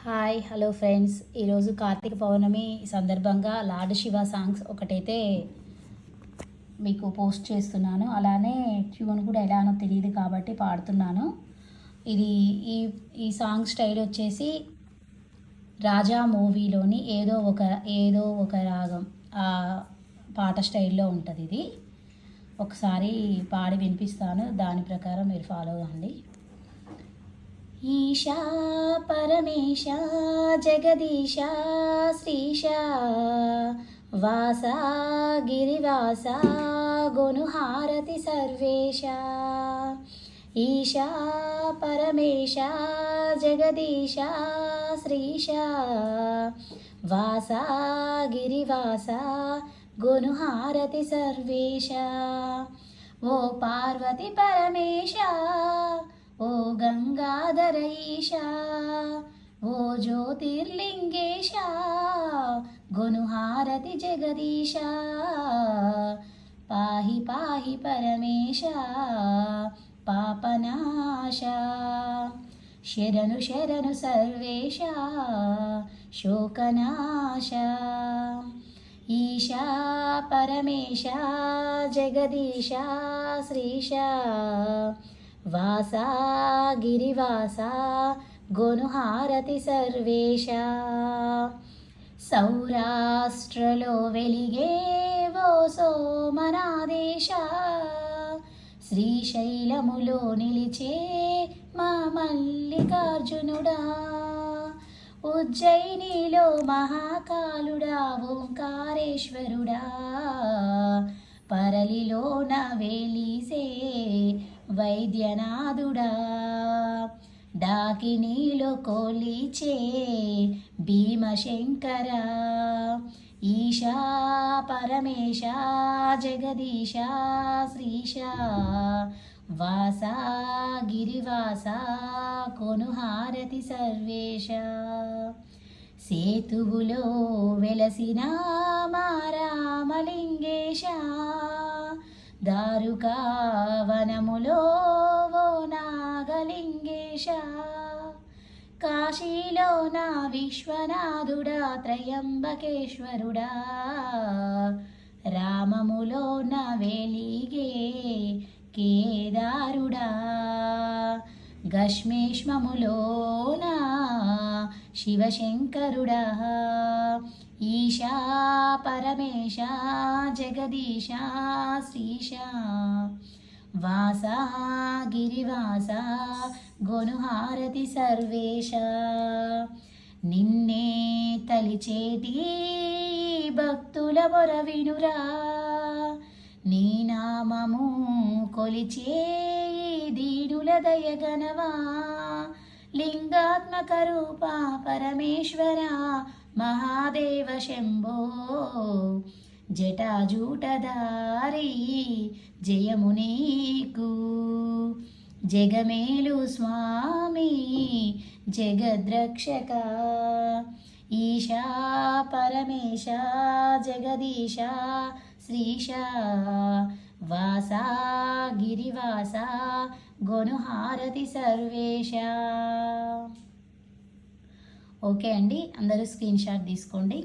Hi hello friends, ఈరోజు కార్తీక పౌర్ణమి సందర్భంగా lord Shiva songs ఒకటైతే మీకు పోస్ట్ చేస్తున్నాను. అలానే ట్యూన్ కూడా ఎలానో తెలియదు కాబట్టి పాడుతున్నాను. ఇది ఈ ఈ సాంగ్ స్టైల్ వచ్చేసి రాజా మూవీలోని ఏదో ఒక రాగం ఆ పాట స్టైల్లో ఉంటుంది. ఇది ఒకసారి పాడి వినిపిస్తాను, దాని ప్రకారం మీరు ఫాలో అవ్వండి. ఈశా పరమేశా జగదీశా శ్రీశా వాసా గిరివాసా గొనుహారతి సర్వేశా. ఈశా పరమేశా జగదీశా శ్రీశా వాసా గిరివాసా గొనుహారతి సర్వేశా. ఓ పార్వతి పరమేశా, ఓ గంగాధర ఈశా, ఓ జ్యోతిర్లింగేశా గొనుహారతి జగదీశా. పాహి పాహి పరమేశా పాపనాశా. శరణు శరణు సర్వేశా శోకనాశా. ఈశా పరమేశా జగదీశా శ్రీశా వాసా గిరివాసా గొనుహారతి సర్వేశా. సౌరాష్ట్రలో వెలిగే ఓ సోమనాదేశా, శ్రీశైలములో నిలిచే మా మల్లికార్జునుడా. ఉజ్జయినిలో మహాకాలుడా ఓంకారేశ్వరుడా, పరలిలోన వేలిసే వైద్యనాథుడా. డాకినీలో కోలిచే భీమశంకర. ఈశా పరమేశా జగదీశా శ్రీశా వాసా గిరివాసా కొనుహారతి సర్వేశా. సేతువులో వెలసిన మా రామలింగేశా, దారుకా వనములో ఓ నాగలింగేశా. కాశీలో నా విశ్వనాథుడా త్రయంబకేశ్వరుడా, రామములో నా వెలిగే కేదారుడా. గశ్మేష్మములోన శివశంకరుడా. ఈశా పరమేశా జగదీశా శ్రీశా వాసా గిరివాసా గొనుహారతి సర్వేశా. నిన్నే తలిచేటి భక్తుల మొర వినురా, నీ నామము కొలిచే దీనుల దయగనవా. లింగాత్మక రూప పరమేశ్వర మహాదేవ శంభో, జటాజూటధారి జయము నీకు. జగమేలు స్వామి జగద్రక్షక. ఈశా పరమేశా జగదీశా శ్రీశా వాసా గిరివాసా గొనుహారతి సర్వేశా. ఓకే అండి, అందరూ స్క్రీన్ షాట్ తీసుకోండి.